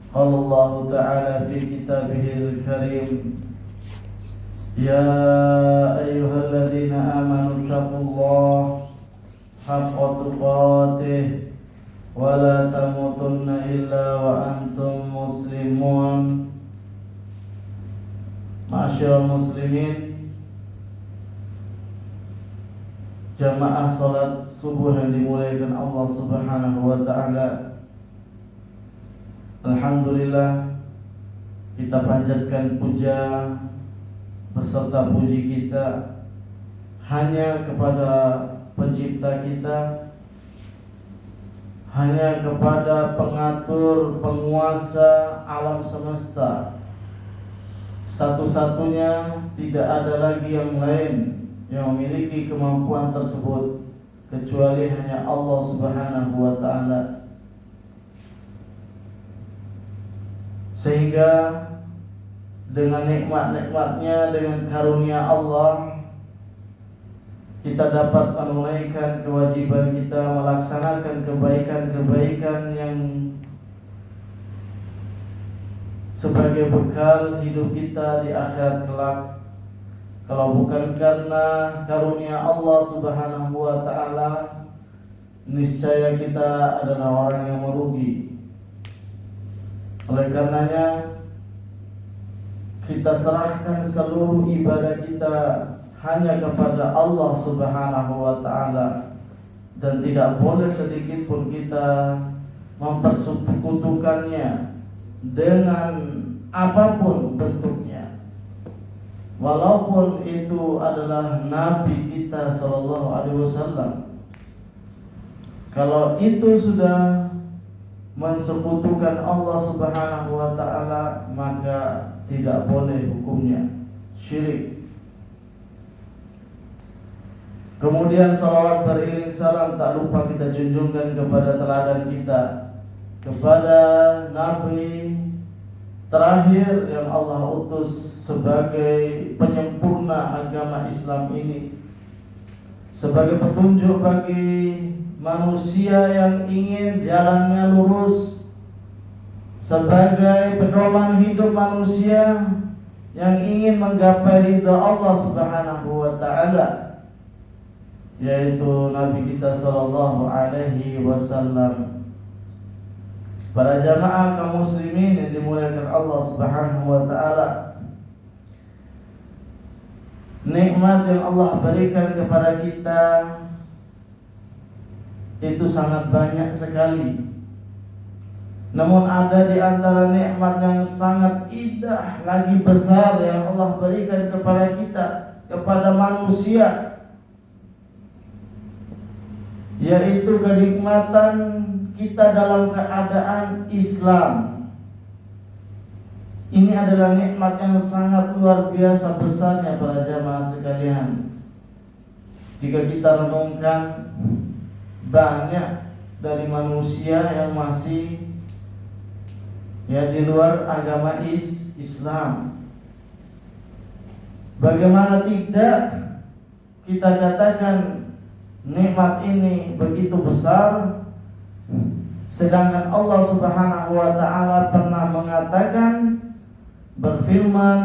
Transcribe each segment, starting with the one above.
قال الله تعالى في كتابه الكريم يا أيها الذين آمنوا اتقوا الله حق تقاته ولا تموتن إلا وأنتم مسلمون. Ma'asyiral muslimin, jamaah salat subuh yang dimuliakan Allah Subhanahu wa taala. Alhamdulillah, kita panjatkan puja beserta puji kita hanya kepada pencipta kita, hanya kepada pengatur, penguasa alam semesta. Satu-satunya, tidak ada lagi yang lain yang memiliki kemampuan tersebut kecuali hanya Allah Subhanahu wa taala. Sehingga dengan nikmat-nikmatnya, dengan karunia Allah, kita dapat menunaikan kewajiban kita, melaksanakan kebaikan-kebaikan yang sebagai bekal hidup kita di akhirat kelak. Kalau bukan karena karunia Allah Subhanahu wa taala, niscaya kita adalah orang yang merugi. Oleh karenanya, kita serahkan seluruh ibadah kita hanya kepada Allah Subhanahu wa taala, dan tidak boleh sedikit pun kita mempersekutukannya dengan apapun bentuknya, walaupun itu adalah Nabi kita sallallahu alaihi wasallam. Kalau itu sudah mensekutukan Allah Subhanahu wa taala, maka tidak boleh hukumnya syirik. Kemudian salawat beriring salam tak lupa kita junjungkan kepada teladan kita, kepada Nabi terakhir yang Allah utus sebagai penyempurna agama Islam ini, sebagai petunjuk bagi manusia yang ingin jalannya lurus, sebagai pedoman hidup manusia yang ingin menggapai ridha Allah Subhanahu wa taala, yaitu Nabi kita sallallahu alaihi wasallam. Para jamaah kaum muslimin yang dimuliakan Allah Subhanahu wa taala, nikmat yang Allah berikan kepada kita itu sangat banyak sekali. Namun ada di antara nikmat yang sangat indah lagi besar yang Allah berikan kepada kita, kepada manusia, yaitu kenikmatan kita dalam keadaan Islam. Ini adalah nikmat yang sangat luar biasa besarnya para jamaah sekalian. Jika kita renungkan, banyak dari manusia yang masih di luar agama Islam. Bagaimana tidak kita katakan nikmat ini begitu besar, sedangkan Allah Subhanahu wa taala pernah mengatakan, berfirman,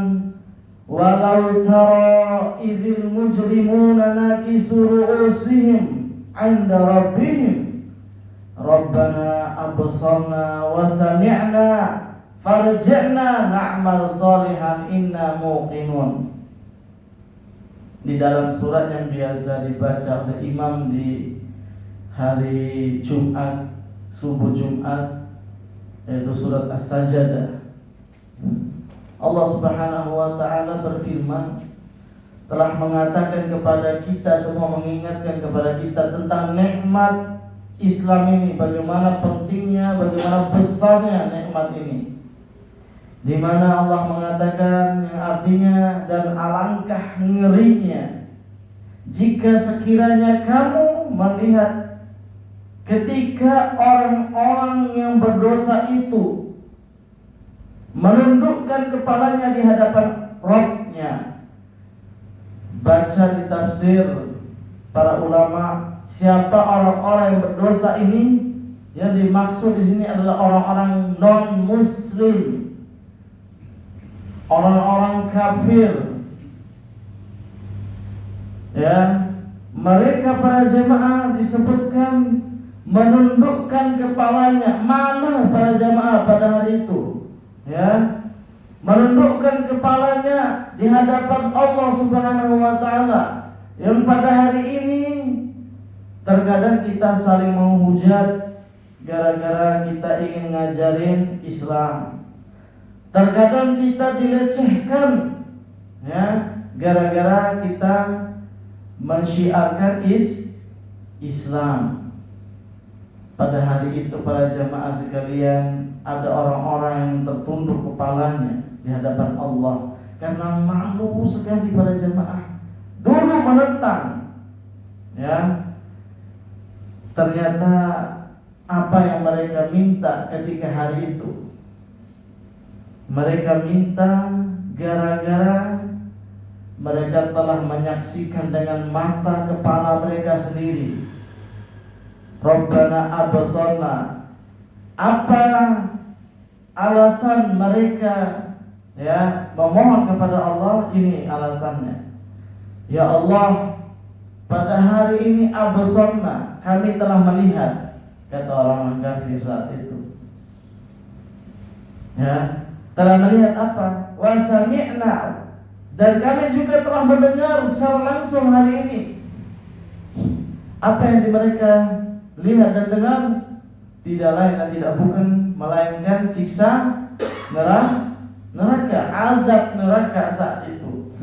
walau tara idzil mujrimuna nakisu ru'usihim 'inda rabbihim rabbana absarna wa sami'na farji'na na'mal salihan inna muqinun. Di dalam surat yang biasa dibaca oleh imam di hari Jumat, subuh Jumat, yaitu surat As-Sajdah, Allah Subhanahu wa taala berfirman, telah mengatakan kepada kita semua, mengingatkan kepada kita tentang nikmat Islam ini, bagaimana pentingnya, bagaimana besarnya nikmat ini, di mana Allah mengatakan yang artinya, dan alangkah ngerinya jika sekiranya kamu melihat ketika orang-orang yang berdosa itu menundukkan kepalanya di hadapan Rabb-nya. Baca di tafsir para ulama, siapa orang-orang yang berdosa ini? Yang dimaksud di sini adalah orang-orang non-muslim muslim, orang-orang kafir, ya, mereka para jamaah disebutkan menundukkan kepalanya, malu para jamaah pada hari itu, ya, menundukkan kepalanya di hadapan Allah Subhanahu wa taala. Yang pada hari ini terkadang kita saling menghujat gara-gara kita ingin ngajarin Islam. Terkadang kita dilecehkan, ya, gara-gara kita mensyiarkan Islam. Pada hari itu para jamaah sekalian, ada orang-orang yang tertunduk kepalanya di hadapan Allah karena malu sekali para jamaah. Dulu menentang, ya, ternyata apa yang mereka minta ketika hari itu, mereka minta gara-gara mereka telah menyaksikan dengan mata kepala mereka sendiri. Rabbana absarna. Apa alasan mereka, ya, memohon kepada Allah? Ini alasannya. Ya Allah, pada hari ini absarna, kami telah melihat, kata orang kafir saat itu. Ya, telah melihat apa? Wa sami'na, dan kami juga telah mendengar secara langsung hari ini. Apa yang mereka lihat dan dengar tidak lain dan tidak bukan melainkan siksa neraka, azab neraka saat itu.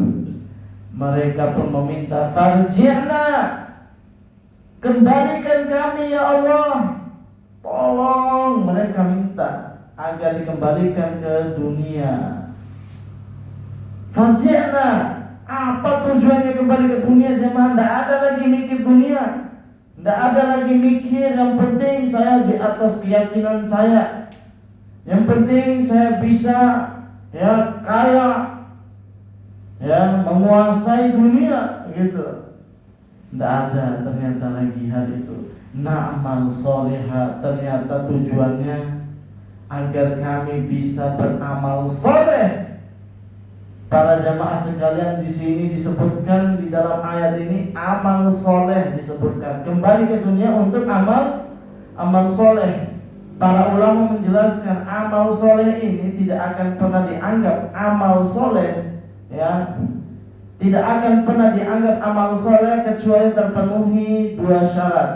Mereka pun meminta, farji'na, kembalikan kami ya Allah. Tolong, mereka minta agar dikembalikan ke dunia. Farji'na, apa tujuannya kembali ke dunia jemaah? Tidak ada lagi mikir dunia, tidak ada lagi mikir yang penting saya di atas keyakinan saya, yang penting saya bisa, ya, kaya, ya, menguasai dunia, gitu. Tidak ada ternyata lagi hari itu. Na'mal solehah, ternyata tujuannya agar kami bisa beramal soleh. Para jamaah sekalian, di sini disebutkan di dalam ayat ini amal soleh disebutkan. Kembali ke dunia untuk amal soleh. Para ulama menjelaskan amal soleh ini tidak akan pernah dianggap amal soleh, ya, tidak akan pernah dianggap amal soleh kecuali terpenuhi dua syarat.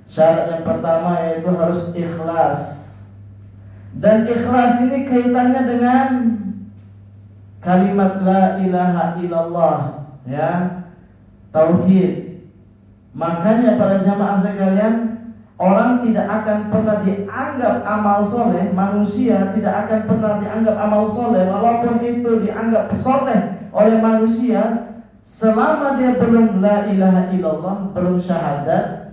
Syarat yang pertama yaitu harus ikhlas. Dan ikhlas ini kaitannya dengan kalimat la ilaha illallah, ya, tauhid. Makanya para jamaah sekalian, orang tidak akan pernah dianggap amal soleh, manusia tidak akan pernah dianggap amal soleh, walaupun itu dianggap soleh oleh manusia, selama dia belum la ilaha illallah, belum syahadat,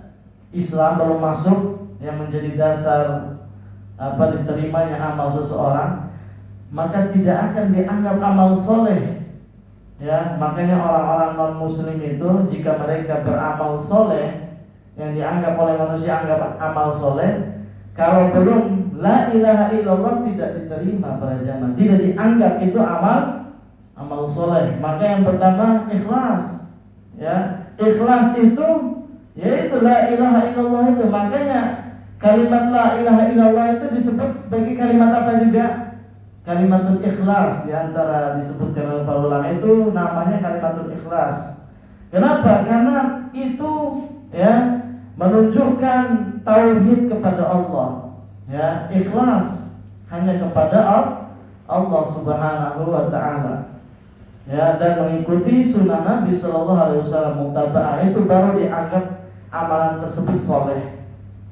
Islam belum masuk yang menjadi dasar diterimanya amal seseorang, maka tidak akan dianggap amal soleh. Ya, makanya orang-orang non muslim itu jika mereka beramal soleh yang dianggap oleh manusia anggap amal soleh, kalau belum la ilaha illallah tidak diterima para jamaah, tidak dianggap itu amal soleh. Maka yang pertama ikhlas, ya, ikhlas itu yaitu la ilaha illallah itu. Makanya kalimat la ilaha illallah itu disebut sebagai kalimat apa juga? Kalimatul ikhlas. Di antara disebutkan oleh para ulama itu namanya kalimatul ikhlas. Kenapa? Karena itu, ya, menunjukkan tauhid kepada Allah, ya, ikhlas hanya kepada Allah Subhanahu wa taala, ya, dan mengikuti sunnah Nabi sallallahu alaihi wasallam, mutaba'ah, itu baru dianggap amalan tersebut soleh.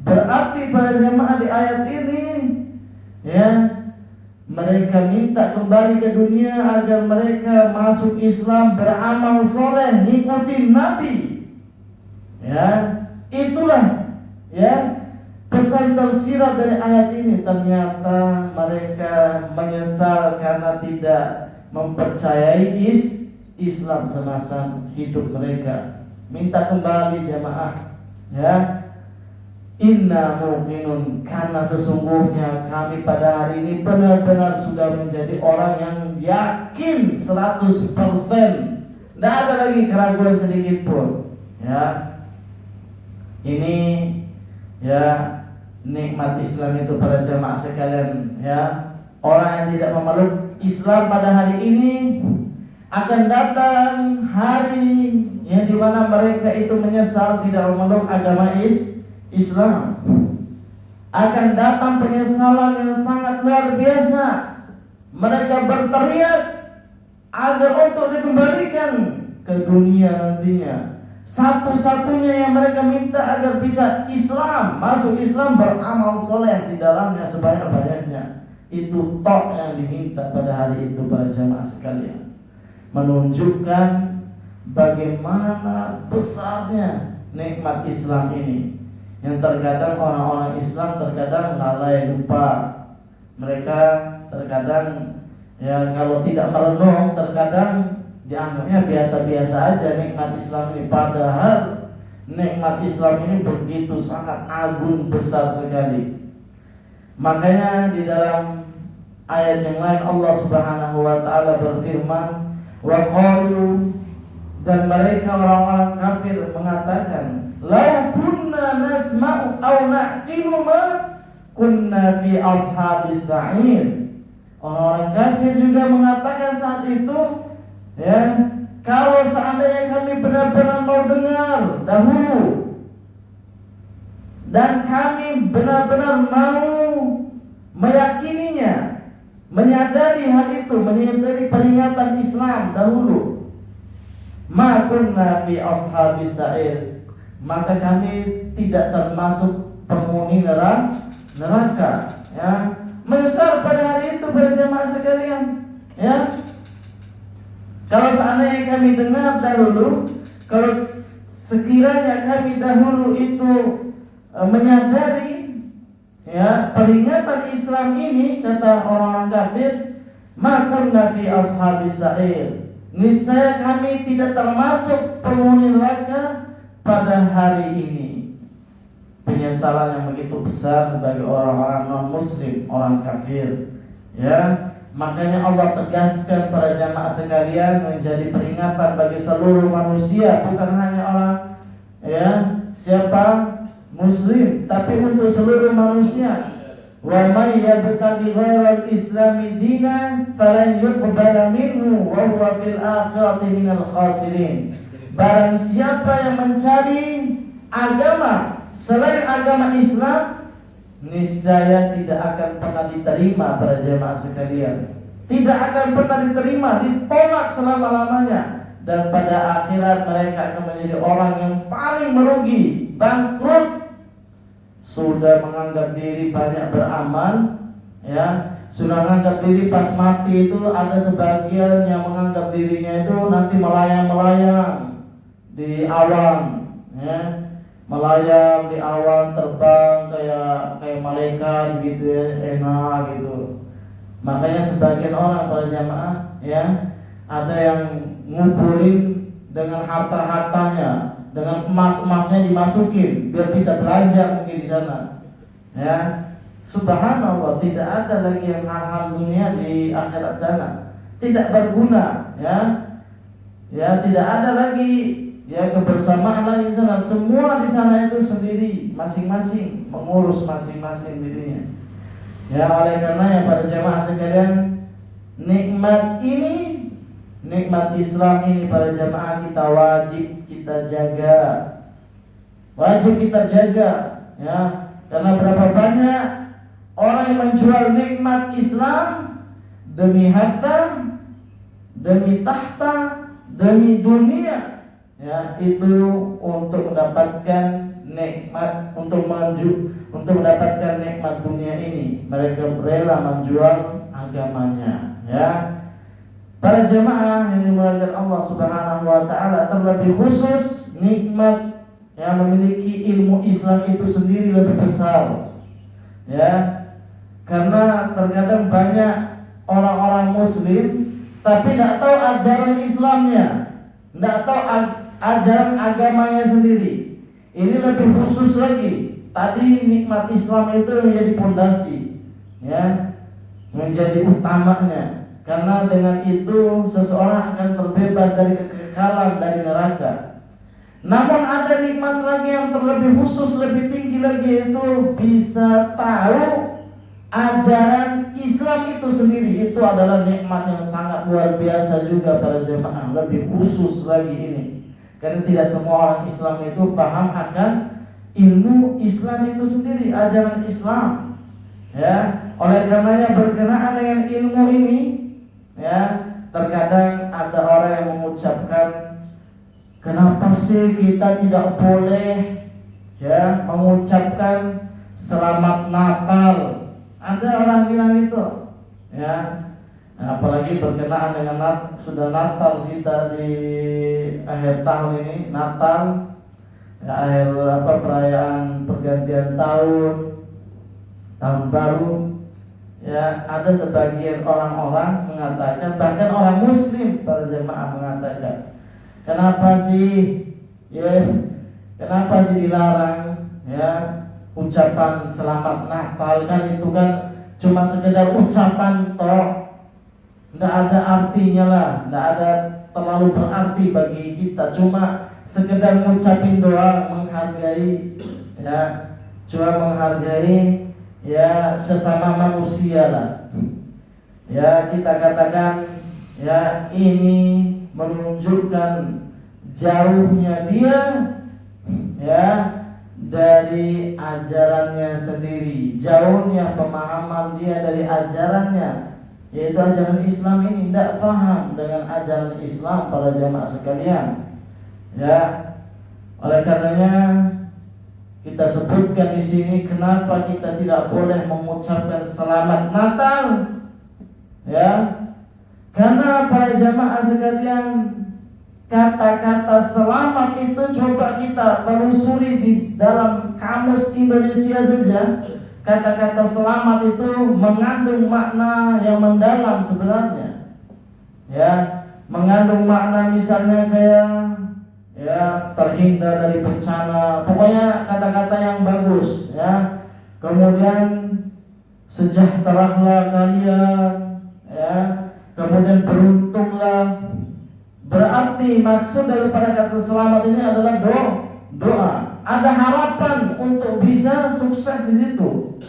Berarti para jemaah di ayat ini, ya, mereka minta kembali ke dunia agar mereka masuk Islam, beramal soleh, ngikutin Nabi. Ya, itulah, ya, pesan tersirat dari ayat ini. Ternyata mereka menyesal karena tidak mempercayai Islam semasa hidup mereka. Minta kembali jemaah, ya. Inna muqinun, karena sesungguhnya kami pada hari ini benar-benar sudah menjadi orang yang yakin 100%. Tidak ada lagi keraguan sedikit pun. Ya, ini ya nikmat Islam itu para jamaah sekalian. Ya, orang yang tidak memeluk Islam pada hari ini akan datang hari yang dimana mereka itu menyesal tidak memeluk agama Islam. Akan datang penyesalan yang sangat luar biasa. Mereka berteriak agar untuk dikembalikan ke dunia nantinya. Satu-satunya yang mereka minta agar bisa Islam, masuk Islam, beramal soleh di dalamnya sebanyak-banyaknya. Itu tok yang diminta pada hari itu para jamaah sekalian. Menunjukkan bagaimana besarnya nikmat Islam ini, yang terkadang orang-orang Islam terkadang lalai lupa. Mereka terkadang ya kalau tidak merenung terkadang dianggapnya biasa-biasa aja nikmat Islam ini, padahal nikmat Islam ini begitu sangat agung besar sekali. Makanya di dalam ayat yang lain Allah Subhanahu wa taala berfirman, wa qalu, dan mereka orang-orang kafir mengatakan, la kunna nasma'u aw naqilu ma kunna fi ashabis sa'ir. Orang-orang kafir juga mengatakan saat itu, ya, kalau seandainya kami benar-benar mau dengar dahulu dan kami benar-benar mau meyakininya, menyadari hal itu, menyadari peringatan Islam dahulu, ma kunna fi ashabis sa'ir, maka kami tidak termasuk penghuni neraka. Ya, menyesal pada hari itu para jemaah sekalian. Ya, kalau seandainya kami dengar dahulu, kalau sekiranya kami dahulu itu menyadari ya peringatan Islam ini, kata orang-orang kafir, ma kunna fi ashabis sa'ir, niscaya kami tidak termasuk penghuni neraka pada hari ini. Penyesalan yang begitu besar bagi orang-orang non-muslim, orang kafir. Ya, makanya Allah tegaskan para jamaah sekalian menjadi peringatan bagi seluruh manusia, bukan hanya orang ya siapa muslim, tapi untuk seluruh manusia. Wa may yabtaghi ghairal islami dinan falan yuqbala minhu wa huwa fil akhirati minal khasirin. Barang siapa yang mencari agama selain agama Islam, niscaya tidak akan pernah diterima para jemaah sekalian. Tidak akan pernah diterima, ditolak selama-lamanya, dan pada akhirat mereka akan menjadi orang yang paling merugi, bangkrut. Sudah menganggap diri banyak beramal, ya, sudah menganggap diri pas mati itu ada sebagian yang menganggap dirinya itu nanti melayang-melayang di awan, ya, melayang di awan, terbang kayak malaikat gitu ya, enak gitu. Makanya sebagian orang para jamaah ya, ada yang ngumpulin dengan harta-hartanya, dengan emas-emasnya dimasukin biar bisa belanja mungkin di sana. Ya, subhanallah, tidak ada lagi yang hal-hal dunia di akhirat sana, tidak berguna, ya. Ya, tidak ada lagi ya kebersamaan lagi di sana. Semua di sana itu sendiri, masing-masing mengurus masing-masing dirinya. Ya, oleh karena para jamaah sekalian, nikmat ini, nikmat Islam ini para jamaah kita wajib kita jaga. Wajib kita jaga, ya. Karena berapa banyak orang yang menjual nikmat Islam demi harta, demi tahta, demi dunia, ya, itu untuk mendapatkan nikmat, untuk mendapatkan nikmat dunia ini mereka rela menjual agamanya, ya. Para jemaah yang dimuliakan Allah Subhanahu wa taala, terlebih khusus nikmat yang memiliki ilmu Islam itu sendiri lebih besar, ya. Karena terkadang banyak orang-orang muslim tapi tidak tahu ajaran Islamnya, tidak tahu ajaran agamanya sendiri. Ini lebih khusus lagi, Tadi nikmat Islam itu menjadi pondasi, ya, menjadi utamanya. Karena dengan itu seseorang akan terbebas dari kekekalan dari neraka. Namun ada nikmat lagi yang terlebih khusus, lebih tinggi lagi, yaitu bisa tahu ajaran Islam itu sendiri. Itu adalah nikmat yang sangat luar biasa juga para jemaah. Lebih khusus lagi ini, karena tidak semua orang Islam itu paham akan ilmu Islam itu sendiri, ajaran Islam. Ya, oleh karenanya berkenaan dengan ilmu ini, ya, terkadang ada orang yang mengucapkan, kenapa sih kita tidak boleh, ya, mengucapkan selamat Natal? Ada orang bilang itu, ya. Nah, apalagi berkenaan dengan sudah Natal kita di akhir tahun ini, Natal, ya, akhir perayaan pergantian tahun baru, ya. Ada sebagian orang-orang mengatakan, bahkan orang Muslim para jemaah mengatakan, kenapa sih, ya, kenapa sih dilarang, ya, ucapan selamat Natal? Kan itu kan cuma sekedar ucapan toh, tidak ada artinya lah, tidak ada terlalu berarti bagi kita, cuma sekedar ngucapin doa, menghargai, ya, cuma menghargai, ya, sesama manusia lah, ya. Kita katakan, ya, ini menunjukkan jauhnya dia, ya, dari ajarannya sendiri, jauhnya pemahaman dia dari ajarannya, yaitu ajaran Islam ini. Tidak faham dengan ajaran Islam para jamaah sekalian, ya. Oleh karenanya kita sebutkan di sini kenapa kita tidak boleh mengucapkan selamat Natal, ya. Karena para jamaah sekalian, kata-kata selamat itu coba kita telusuri di dalam kamus Indonesia saja. Kata-kata selamat itu mengandung makna yang mendalam sebenarnya, ya. Mengandung makna misalnya kayak, ya, terhindar dari bencana, pokoknya kata-kata yang bagus, ya. Kemudian sejahteralah kalian, ya. Kemudian beruntunglah. Berarti maksud daripada kata selamat ini adalah doa. Ada harapan untuk bisa sukses di situ.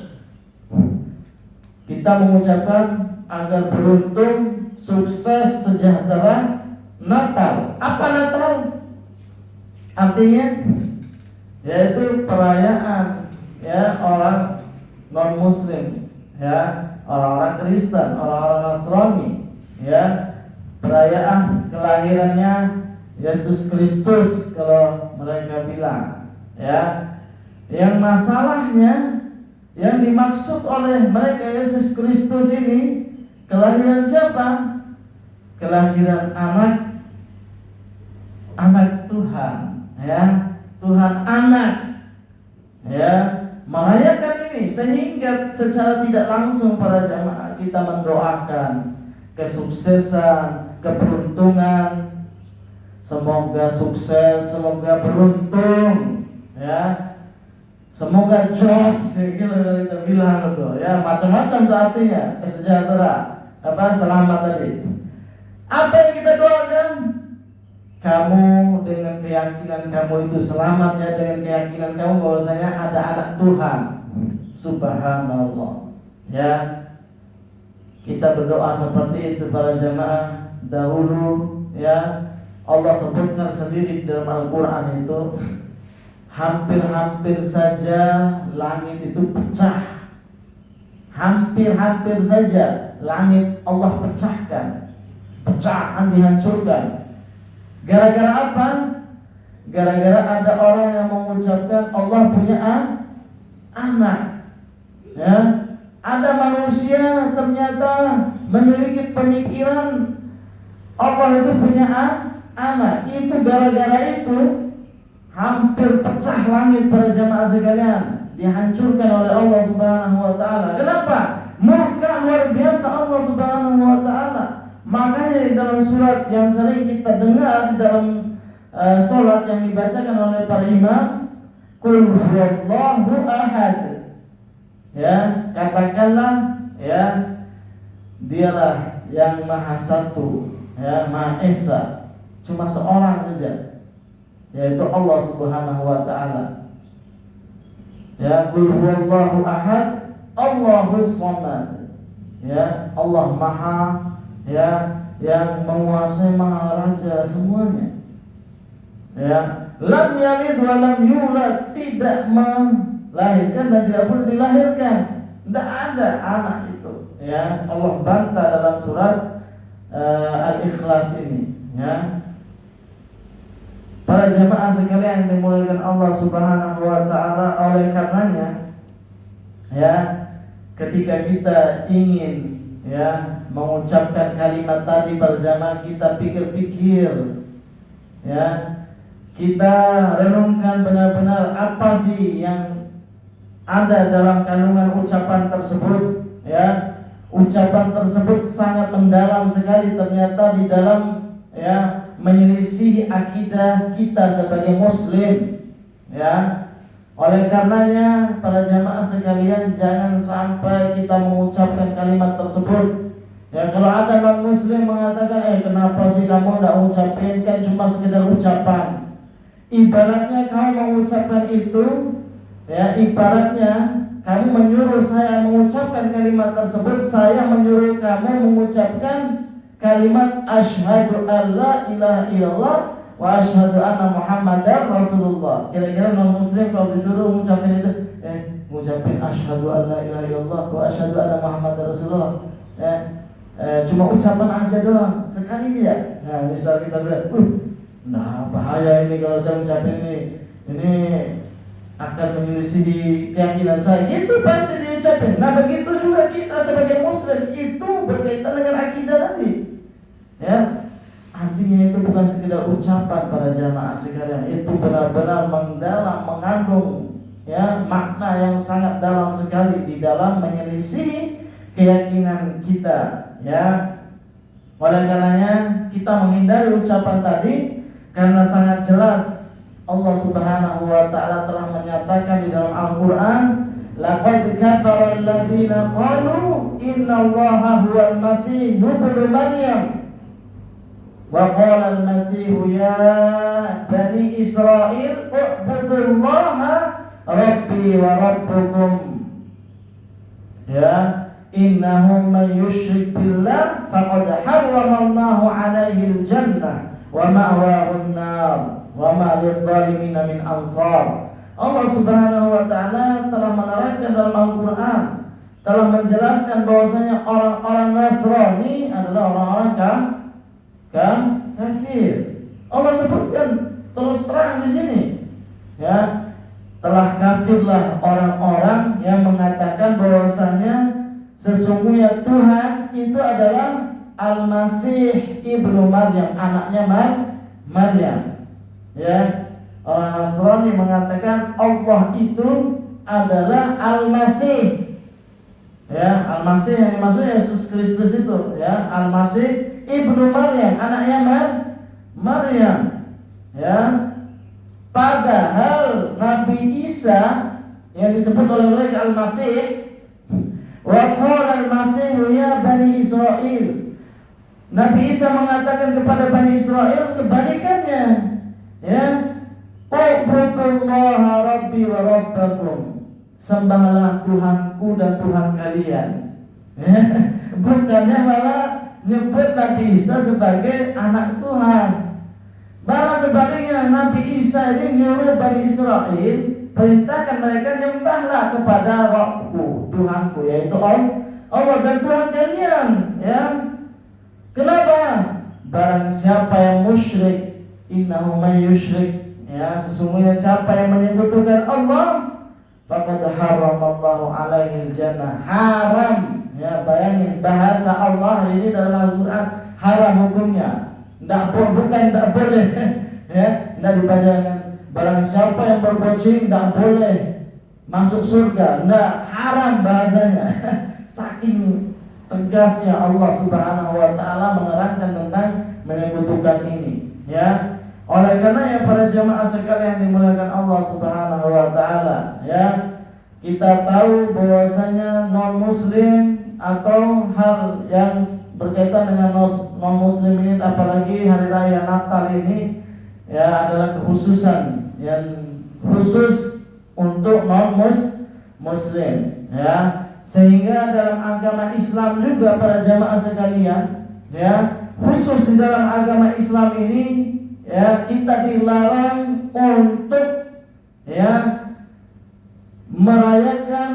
Kita mengucapkan agar beruntung, sukses, sejahtera Natal. Apa Natal? Artinya yaitu perayaan, ya, orang non Muslim, ya, orang-orang Kristen, orang-orang Nasrani, ya, perayaan kelahirannya Yesus Kristus kalau mereka bilang, ya. Yang masalahnya yang dimaksud oleh mereka Yesus Kristus ini kelahiran siapa? Kelahiran anak Tuhan, ya. Tuhan anak, ya, merayakan ini sehingga secara tidak langsung para jamaah kita mendoakan kesuksesan, keberuntungan. Semoga sukses, semoga beruntung, ya. Semoga jos, gitu kita bilang itu, ya, macam-macam itu artinya, sejahtera, selamat tadi. Apa yang kita doakan? Kamu dengan keyakinan kamu itu selamat, ya, dengan keyakinan kamu bahwasanya ada anak Tuhan. Subhanallah, ya. Kita berdoa seperti itu para jamaah dahulu, ya. Allah sebutkan sendiri di dalam Al-Quran itu, hampir-hampir saja langit itu pecah. Hampir-hampir saja langit Allah pecahkan, dihancurkan. Gara-gara apa? Gara-gara ada orang yang mengucapkan Allah punya anak, ya. Ada manusia ternyata memiliki pemikiran Allah itu punya anak. Itu gara-gara itu hampir pecah langit para jamaah sekalian, dihancurkan oleh Allah Subhanahu wa taala. Kenapa? Murka luar biasa Allah Subhanahu wa taala. Makanya di dalam surat yang sering kita dengar di dalam salat yang dibacakan oleh para imam, Qul huwallahu ahad. Ya, katakanlah ya, dialah yang maha satu, ya, maha esa, cuma seorang saja, yaitu Allah Subhanahu wa taala. Ya, qul huwallahu ahad, Allahus samad. Ya, Allah maha, ya, yang menguasai, maha raja semuanya. Ya, lam yalid wa lam yulad, tidak melahirkan dan tidak pun dilahirkan. Tidak ada anak itu. Ya, Allah bantah dalam surat Al-Ikhlas ini. Ya, para jemaah sekalian yang dimuliakan Allah Subhanahu wa taala, oleh karenanya ya, ketika kita ingin ya mengucapkan kalimat tadi berjamaah, kita pikir-pikir, ya, kita renungkan benar-benar apa sih yang ada dalam kandungan ucapan tersebut. Ya, ucapan tersebut sangat mendalam sekali ternyata di dalam, ya, menyelisih akidah kita sebagai muslim. Ya, oleh karenanya para jamaah sekalian, jangan sampai kita mengucapkan kalimat tersebut. Ya, kalau ada non muslim mengatakan, kenapa sih kamu tidak ucapin, kan cuma sekedar ucapan. Ibaratnya kamu mengucapkan itu, ya, ibaratnya kamu menyuruh saya mengucapkan kalimat tersebut, saya menyuruh kamu mengucapkan kalimat asyhadu an la ilaha illallah wa asyhadu anna muhammadar rasulullah. Kira-kira non muslim kalau disuruh mengucapkan itu, mengucapkan asyhadu an la ilaha illallah wa asyhadu anna muhammadar rasulullah, cuma ucapan aja doang, sekali aja. Nah, misal kita bilang, nah bahaya ini kalau saya ucapin ini akan menyelisihi keyakinan saya, itu pasti diucapin. Nah, begitu juga kita sebagai muslim, itu berkaitan dengan akidah tadi. Ya, artinya itu bukan sekedar ucapan para jamaah sekalian, itu benar-benar mendalam, mengandung, ya, makna yang sangat dalam sekali di dalam menyelisih keyakinan kita. Ya, oleh karenanya kita menghindari ucapan tadi, karena sangat jelas Allah Subhanahu wa taala telah menyatakan di dalam Al-Qur'an, laqad kafara alladziina qalu innallaha huwal masih ibnu maryam wa qala al-masih ya bani Israil u'budullaha rabbi wa rabbukum. Ya, innahu man yusyrik billah faqad harramallahu 'alaihi al-jannah wa ma'wahu an-nar wa ma lidh-dhalimin min ansar. Allah Subhanahu wa taala telah menerangkan dalam Al-Qur'an, telah menjelaskan bahwasanya orang-orang Nasrani adalah orang-orang kafir. Allah sebutkan terus terang di sini. Ya, telah kafirlah orang-orang yang mengatakan bahwasanya sesungguhnya Tuhan itu adalah Al-Masih ibnu Maryam, anaknya Maryam. Ya, orang Nasrani mengatakan Allah itu adalah Al-Masih. Ya, Al-Masih yang dimaksud Yesus Kristus itu, ya, Al-Masih ibnu Maryam, anaknya Maryam. Ya, padahal Nabi Isa yang disebut oleh mereka Al-Masih, wa qala al-Masih ya bani Israil. Nabi Isa mengatakan kepada Bani Israel kebalikannya. Ya, u'budullaha rabbi wa rabbakum, sembahlah Tuhanku dan Tuhan kalian. Ya, bukannya malah nyebut Nabi Isa sebagai anak Tuhan. Malah sebaliknya, Nabi Isa ini nyuruh Bani Israel, perintahkan mereka nyembahlah kepada Rabbku, Tuhanku, yaitu Allah dan Tuhan kalian. Ya, kenapa? Barang siapa yang musyrik, innahu may yusyrik, ya, sesungguhnya siapa yang menyekutukan Allah, faqad haramallahu alaihi jannah. Haram, ya, bayangin bahasa Allah ini dalam Al-Qur'an, haram hukumnya. Bukan boleh. Ya, tidak dibacakan barang siapa yang berbuat syirik tidak boleh masuk surga. Tidak, haram bahasanya. Saking tegasnya Allah Subhanahu wa taala menerangkan tentang menyekutukan ini. Ya, Oleh karena ya para jamaah sekalian dimuliakan Allah Subhanahu wa taala, ya, kita tahu bahwasanya non muslim atau hal yang berkaitan dengan non muslim ini, apalagi hari raya Natal ini, ya, adalah kekhususan yang khusus untuk non muslim, ya. Sehingga dalam agama Islam juga para jamaah sekalian, ya, khusus di dalam agama Islam ini, ya, kita dilarang untuk, ya, merayakan,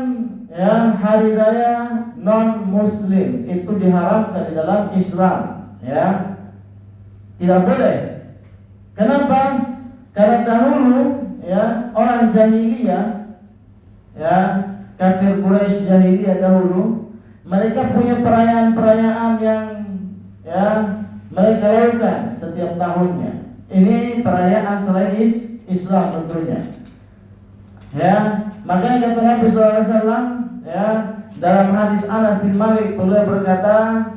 ya, hari raya non muslim. Itu diharamkan di dalam Islam, ya, tidak boleh. Kenapa? Karena dahulu, ya, orang jahiliyah, ya, kafir Quraisy jahiliyah dahulu, mereka punya perayaan-perayaan yang, ya, mereka lakukan setiap tahunnya. Ini perayaan selain Islam tentunya, ya. Makanya kata Nabi SAW, ya, dalam hadis Anas bin Malik, beliau berkata,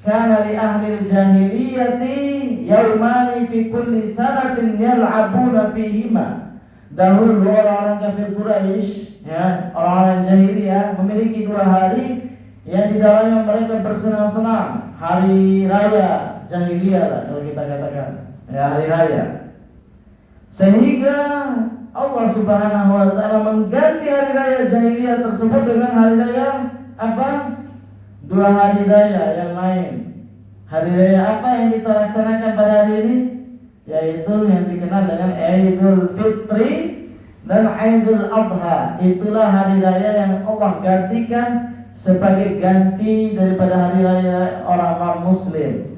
kana li ahli jahiliyati yaumani fi kulli sanatin yal'abuna fihima. Dahulu orang-orang kafir Quraisy, ya, orang-orang jahiliyah memiliki 2 hari yang di dalamnya mereka bersenang-senang. Hari raya jahiliyah lah kalau kita katakan, ya, hari raya. Sehingga Allah Subhanahu wa taala mengganti hari raya jahiliyah tersebut dengan hari raya apa? 2 hari raya yang lain. Hari raya apa yang kita laksanakan pada hari ini? Yaitu yang dikenal dengan Idul Fitri dan Idul Adha. Itulah hari raya yang Allah gantikan sebagai ganti daripada hari raya orang non-muslim.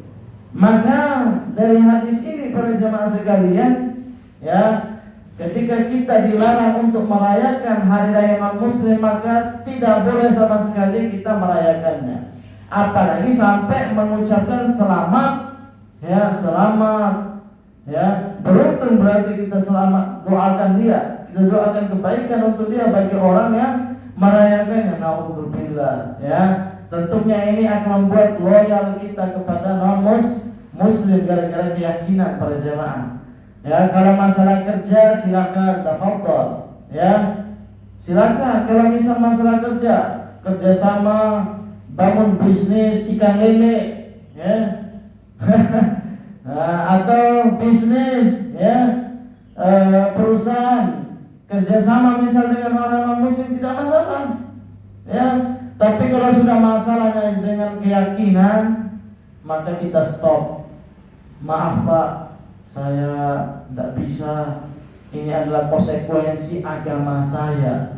Maka dari hadis ini para jamaah sekalian, ya, ketika kita dilarang untuk merayakan hari raya non-muslim, maka tidak boleh sama sekali kita merayakannya. Apalagi sampai mengucapkan selamat, ya, selamat, ya, beruntung berarti kita selamat, doakan dia, kita doakan kebaikan untuk dia bagi orang yang merayakannya. Naudzubillah, ya. Tentunya ini akan membuat loyal kita kepada non-muslim gara-gara keyakinan para jamaah. Ya, kalau masalah kerja silakan tafadhol, ya. Silakan kalau misal masalah kerjasama bangun bisnis ikan lele, ya. Atau bisnis, ya, perusahaan kerjasama misal dengan orang non muslim tidak masalah, ya. Tapi kalau sudah masalahnya dengan keyakinan, maka kita stop. Maaf Pak, saya tidak bisa. Ini adalah konsekuensi agama saya,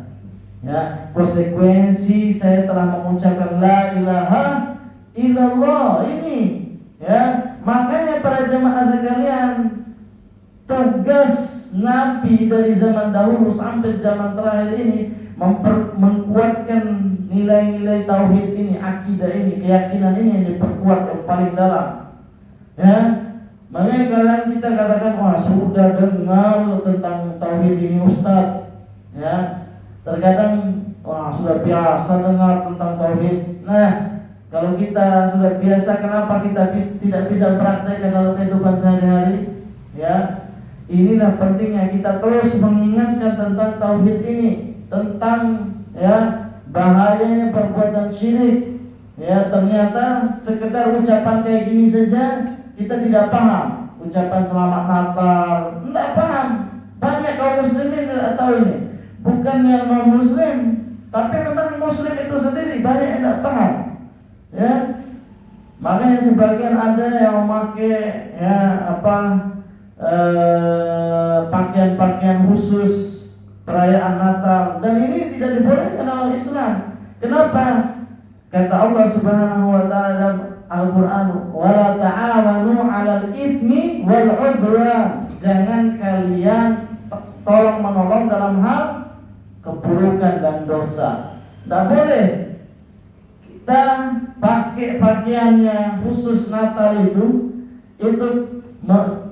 ya. Konsekuensi saya telah mengucapkan la ilaha illallah ini, ya. Makanya para jamaah sekalian, tugas Nabi dari zaman dahulu sampai zaman terakhir ini menguatkan nilai-nilai tauhid ini, akidah ini, keyakinan ini yang diperkuat yang paling dalam, ya. Makanya kalian kita katakan, wah sudah dengar tentang tauhid ini Ustaz, ya. Terkadang wah sudah biasa dengar tentang tauhid. Nah, kalau kita sudah biasa, kenapa kita tidak bisa praktekkan dalam kehidupan sehari-hari? Ya, inilah pentingnya kita terus mengingatkan tentang tauhid ini, tentang, ya, bahayanya perbuatan syirik. Ya, ternyata sekedar ucapan kayak gini saja kita tidak paham. Ucapan selamat Natal tidak paham. Banyak kaum muslimin tidak tahu ini. Bukan yang non muslim, tapi memang muslim itu sendiri banyak yang tidak paham, ya. Makanya sebagian ada yang memakai, ya, pakaian-pakaian khusus perayaan Natal, dan ini tidak dibolehkan dalam Islam. Kenapa? Kata Allah Subhanahu wa taala dalam Al-Qur'an, "Wala ta'awanu 'alal itsmi wal 'udwan." Jangan kalian tolong menolong dalam hal keburukan dan dosa. Tidak boleh kita pakai pakaiannya khusus Natal itu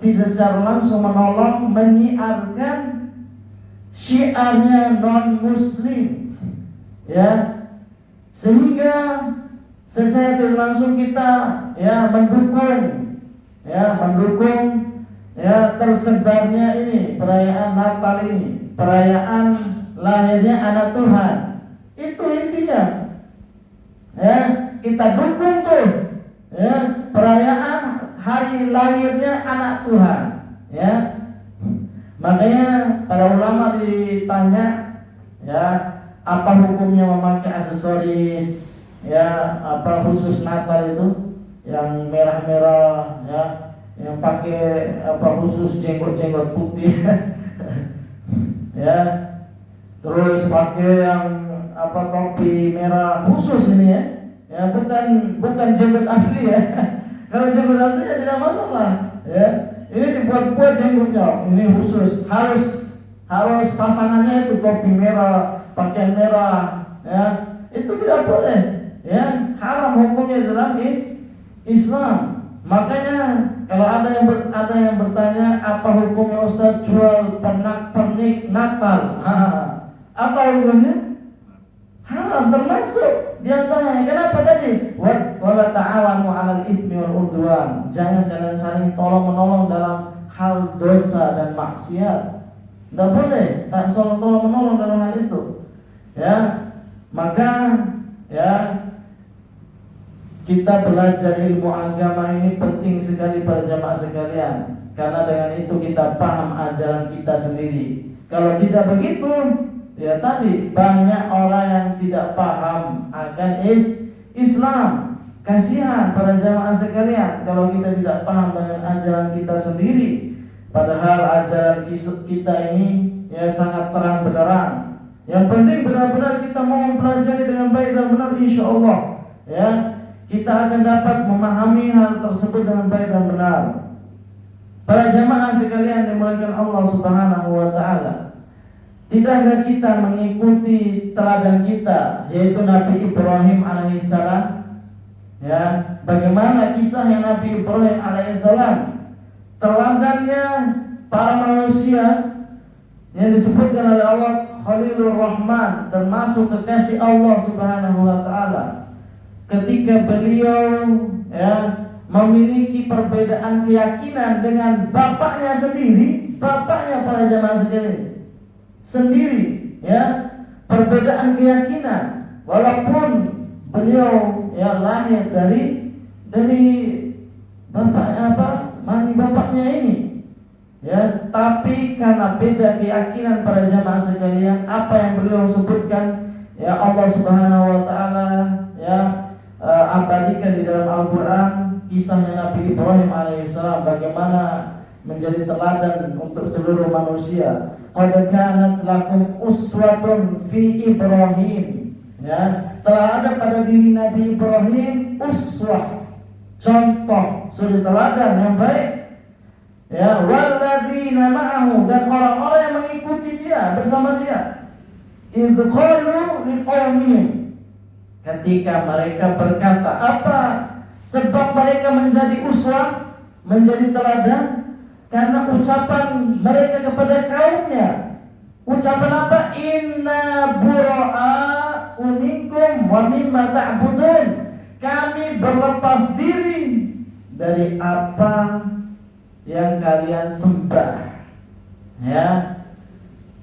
tidak secara langsung menolong menyiarkan syiarnya non muslim, ya. Sehingga secara tidak langsung kita, ya, mendukung ya tersebarnya ini perayaan Natal ini, perayaan lahirnya anak Tuhan. Itu intinya. Ya, kita dukung tuh ya perayaan hari lahirnya anak Tuhan, ya. Makanya para ulama ditanya, ya, apa hukumnya memakai aksesoris, ya, apa khusus Natal itu yang merah-merah, ya, yang pakai apa khusus jenggot-jenggot putih, ya, terus pakai yang apa topi merah khusus ini, ya, bukan jenggot asli, ya. Kalau jenggot asli ya tidak masalah, ya. Ini dibuat-buat jenggotnya, ini khusus, harus pasangannya itu topi merah, pakaian merah, ya, itu tidak boleh, ya, haram hukumnya dalam Islam. Makanya kalau ada yang bertanya apa hukumnya Ustaz jual pernak-pernik Natal, apa hukumnya? Haram, termasuk diantaranya. Kenapa tadi? Wala ta'awanu 'alal itsmi wal 'udwan. Jangan kalian saling tolong-menolong dalam hal dosa dan maksiat. Tidak boleh, tak saling tolong-menolong dalam hal itu. Ya. Maka ya kita belajar ilmu agama ini penting sekali para jamaah sekalian. Karena dengan itu kita paham ajaran kita sendiri. Kalau tidak begitu, ya tadi banyak orang yang tidak paham akan Islam. Kasihan para jamaah sekalian kalau kita tidak paham dengan ajaran kita sendiri. Padahal ajaran kita ini ya sangat terang benderang. Yang penting benar-benar kita mau mempelajari dengan baik dan benar, insya Allah ya kita akan dapat memahami hal tersebut dengan baik dan benar. Para jamaah sekalian dimuliakan Allah Subhanahu wa taala. Tidakkah kita mengikuti teladan kita, yaitu Nabi Ibrahim alaihissalam? Ya, bagaimana kisahnya Nabi Ibrahim alaihissalam? Teladannya para manusia yang disebutkan oleh Allah Khalilur Rahman, termasuk kekasih Allah Subhanahu wa taala. Ketika beliau ya memiliki perbedaan keyakinan dengan bapaknya sendiri, bapaknya para jamaah sekalian sendiri, ya, perbedaan keyakinan, walaupun beliau ya lahir dari bapaknya mami bapaknya ini, ya, tapi karena beda keyakinan para jamaah sekalian, apa yang beliau sebutkan, ya Allah Subhanahu wa taala ya abadikan di dalam Al-Quran kisahnya Nabi Ibrahim alaihissalam, bagaimana menjadi teladan untuk seluruh manusia. Qad kanat lakum uswatun fi Ibrahim, ya, telah ada pada diri Nabi Ibrahim uswah, contoh suri teladan yang baik, ya, walladzina ma'ahu, dan orang-orang yang mengikuti dia bersama dia, idz qalu liqaumihim, ketika mereka berkata, apa sebab mereka menjadi uswah, menjadi teladan? Karena ucapan mereka kepada kaumnya. Ucapan apa? Inna bura'a minkum wa mimma ta'budun. Kami berlepas diri dari apa yang kalian sembah. Ya,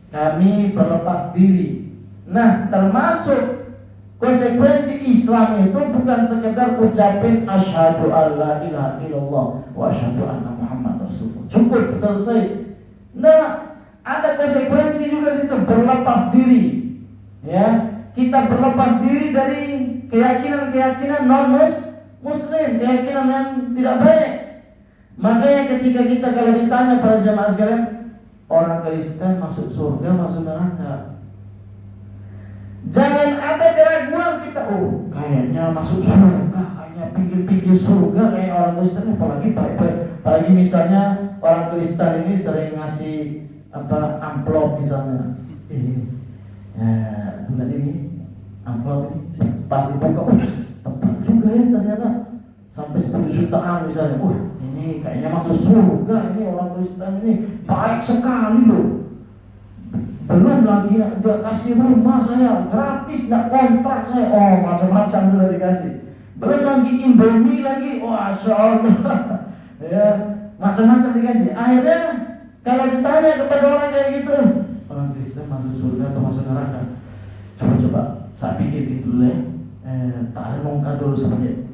kami berlepas diri. Nah, termasuk konsekuensi Islam itu bukan sekedar ucapin asyhadu alla ilaha illallah wa asyhadu anna Muhammad rasulullah. Cukup, selesai. Nah, ada konsekuensi juga situ, berlepas diri. Ya, kita berlepas diri dari keyakinan-keyakinan non-muslim, keyakinan yang tidak baik. Makanya ketika kita kalau ditanya para jamaah sekalian, orang Kristen masuk surga, masuk neraka, jangan ada keraguan kita, oh kayaknya masuk surga, kayaknya pinggir-pinggir surga kayak orang Kristen, apalagi baik-baik. Apalagi misalnya orang Kristen ini sering ngasih amplop misalnya, bulan ini amplop ini pas dibuka, tepat juga ya ternyata sampai 10 jutaan misalnya. Ini kayaknya masuk surga, ini orang Kristen ini baik sekali loh. Belum lagi nggak kasih rumah saya gratis, nggak kontrak saya, oh macam-macam sudah dikasih. Belum lagi Indomie lagi, masya Allah. Ya, macam-macam dikasih. Akhirnya kalau ditanya kepada orang kayak gitu, orang Kristen masuk surga atau masuk neraka? Coba saya pikir gitu deh. Tak renungkan dulu sebenarnya.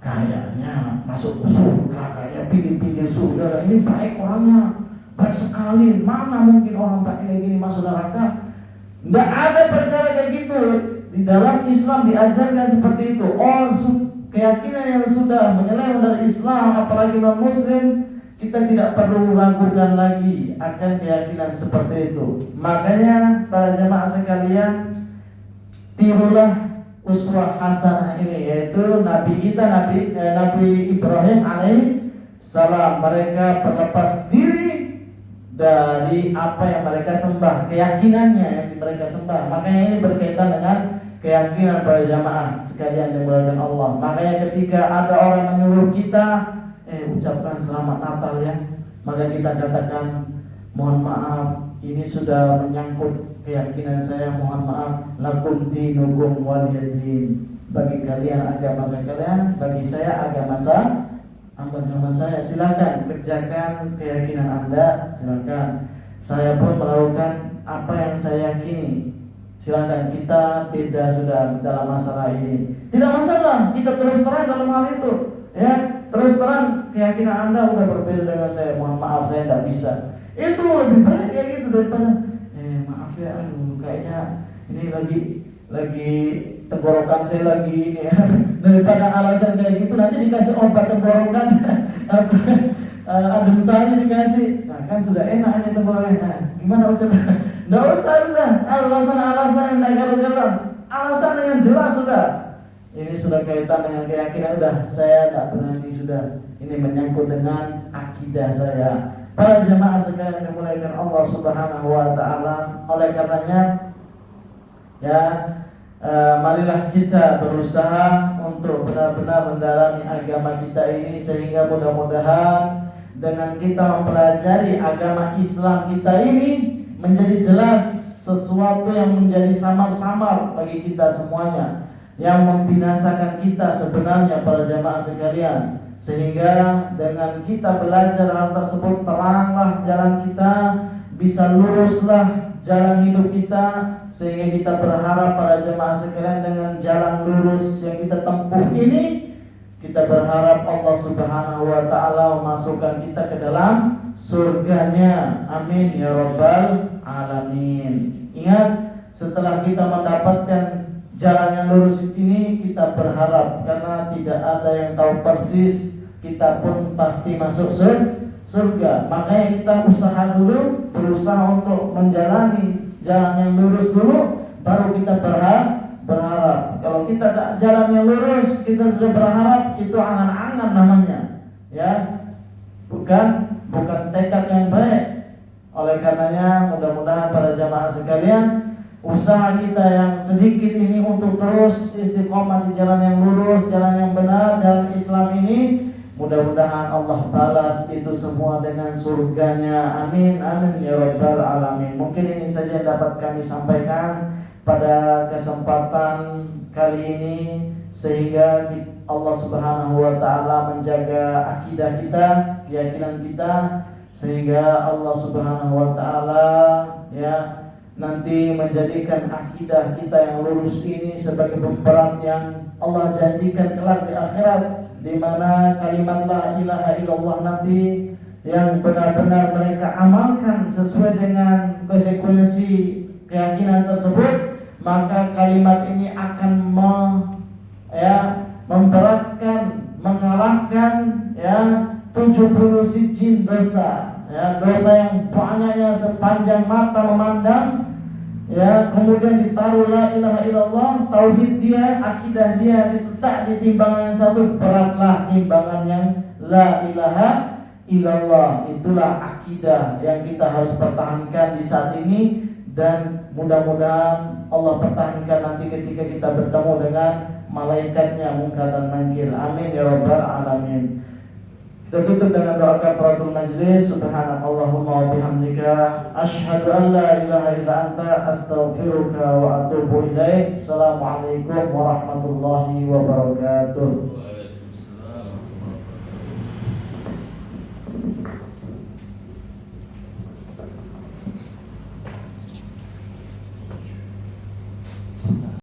Kayaknya masuk surga, kayaknya pilih-pilih surga. Ini baik orangnya, baik sekali. Mana mungkin orang baik kayak gini masuk neraka? Nggak ada perkara kayak gitu. Di dalam Islam diajarkan seperti itu. Keyakinan yang sudah menyeleweng dari Islam, apalagi non-Muslim, kita tidak perlu ragukan lagi akan keyakinan seperti itu. Makanya para jemaah sekalian, tirulah uswah hasanah ini, yaitu Nabi kita, Nabi Ibrahim alaihissalam. Mereka berlepas diri dari apa yang mereka sembah, keyakinannya yang mereka sembah. Makanya ini berkaitan dengan keyakinan para jamaah sekalian yang dimuliakan Allah. Makanya ketika ada orang menyuruh kita ucapkan selamat Natal ya, maka kita katakan mohon maaf, ini sudah menyangkut keyakinan saya, mohon maaf, lakum dinukum waliyadin. Bagi kalian agama kalian, bagi saya agama saya. Silakan kerjakan keyakinan Anda, silakan. Saya pun melakukan apa yang saya yakini. Silakan, kita beda sudah dalam masalah ini. Tidak masalah, kita terus terang dalam hal itu. Ya, terus terang keyakinan Anda udah berbeda dengan saya. Mohon maaf, saya tidak bisa. Itu lebih baik ya gitu daripada maaf ya, kayaknya ini lagi tenggorokan saya lagi ini ya. Daripada alasan kayak gitu nanti dikasih obat tenggorokan. Adem sari dikasih. Nah, kan sudah enak aja tenggorokan. Nah, gimana ucapnya? Nggak usah udah alasan-alasan yang negatif-negatif. Alasan dengan jelas sudah. Ini sudah kaitan dengan keyakinan, udah saya tidak berani sudah. Ini menyangkut dengan akidah saya. Para jemaah sekalian yang dimuliakan Allah Subhanahu wa taala, oleh karenanya ya marilah kita berusaha untuk benar-benar mendalami agama kita ini, sehingga mudah-mudahan dengan kita mempelajari agama Islam kita ini menjadi jelas sesuatu yang menjadi samar-samar bagi kita semuanya, yang membinasakan kita sebenarnya para jamaah sekalian. Sehingga dengan kita belajar hal tersebut, teranglah jalan kita, bisa luruslah jalan hidup kita, sehingga kita berharap para jamaah sekalian dengan jalan lurus yang kita tempuh ini, kita berharap Allah Subhanahu wa taala memasukkan kita ke dalam surganya. Amin ya rabbal alamin. Ingat, setelah kita mendapatkan jalan yang lurus ini, kita berharap, karena tidak ada yang tahu persis, kita pun pasti masuk surga. Makanya kita berusaha untuk menjalani jalan yang lurus dulu, baru kita berharap. Kalau kita tak jalan yang lurus, kita sudah berharap, itu angan-angan namanya, ya, bukan tekad yang baik. Oleh karenanya mudah-mudahan para jamaah sekalian, usaha kita yang sedikit ini untuk terus istiqomah di jalan yang lurus, jalan yang benar, jalan Islam ini, mudah-mudahan Allah balas itu semua dengan surganya. Amin, amin ya rabbal alamin. Mungkin ini saja yang dapat kami sampaikan pada kesempatan kali ini, sehingga Allah Subhanahu wa taala menjaga akidah kita, keyakinan kita, sehingga Allah Subhanahu wa taala ya nanti menjadikan akidah kita yang lurus ini sebagai pemberat yang Allah janjikan kelak di akhirat, di mana kalimat la ilaha illallah nanti yang benar-benar mereka amalkan sesuai dengan konsekuensi keyakinan tersebut, maka kalimat ini akan memberatkan, mengalahkan 70 sijil dosa, dosa yang banyaknya sepanjang mata memandang, kemudian ditaruh la ilaha illallah, tauhid dia, akidah dia diletak di timbangan yang satu, beratlah timbangan yang la ilaha illallah. Itulah akidah yang kita harus pertahankan di saat ini, dan mudah-mudahan Allah pertahankan nanti ketika kita bertemu dengan malaikatnya Munkar dan Nakir. Amin ya rabbal alamin. Kita tutup dengan doa kafaratul majlis. Subhanakallahumma wa bihamdika, asyhadu an la ilaha illa anta, astaghfiruka wa atubu ilaik. Assalamualaikum warahmatullahi wabarakatuh.